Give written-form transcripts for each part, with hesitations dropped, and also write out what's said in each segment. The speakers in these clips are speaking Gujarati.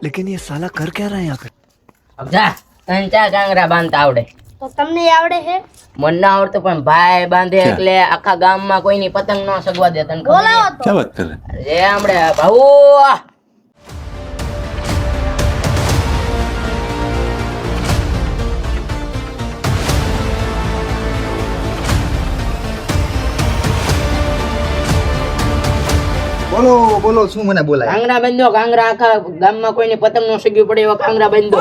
लेकिन ये साला कर क्या रहा है यहाँ पे? अब જા તને ચા કાંગરા બાંધતા આવડે? તો તમને આવડે છે? મને ના આવડતું પણ ભાઈ બાંધે એટલે આખા ગામમાં કોઈની પતંગ ન સગવા દે. તને ખબર બોલાવો તો. क्या बात कर रहे हैं? છે? હમણે ભાઉ બોલો બોલો શું મને બોલાય? કાંગરા બાંધો. કાંગરા આખા ગામમાં કોઈની પતંગ ન સગવી પડે એવા કાંગરા બાંધો.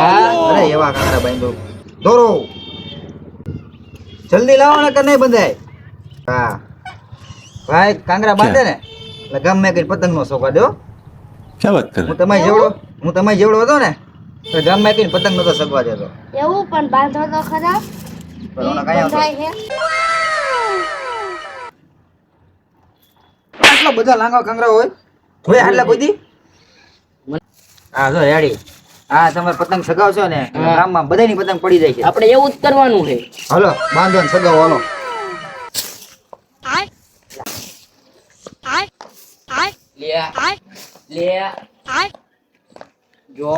હા અરે એવા કાંગરા બાંધો દોરો જલ્દી લાવો ને કે નહીં બંધાય. હા ભાઈ કાંગરા બાંધે ને એટલે ગામમાં કઈ પતંગ નો શોખા દો. क्या बात कर रहे હું તમારી જેવડો હતો ને તો ગામમાં કઈ પતંગ નતો સગવા દેતો. એવું પણ બાંધો તો ખરા. પણ ઓલા કાંઈ આવતો. બંધાય છે. આટલા બધા લાંગા કાંગરા હોય આટલા કોઈ દી? હા જો રેડી. હા તમે પતંગ સગાવશો ને ગામમાં બધાની પતંગ પડી જાય છે. આપણે એવું જ કરવાનું છે. હાલો બાંધો ને સગાવો હાલો. લે જો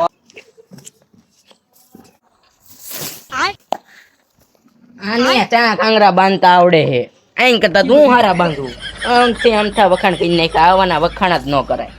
આને ત્યાં કાંગરા બાંધતા આવડે છે. આઈ કરતા તું હારા બાંધું. આમથી આમથા વખાણ કરી નાખ્યા. આવાના વખાણ જ ન કરાય.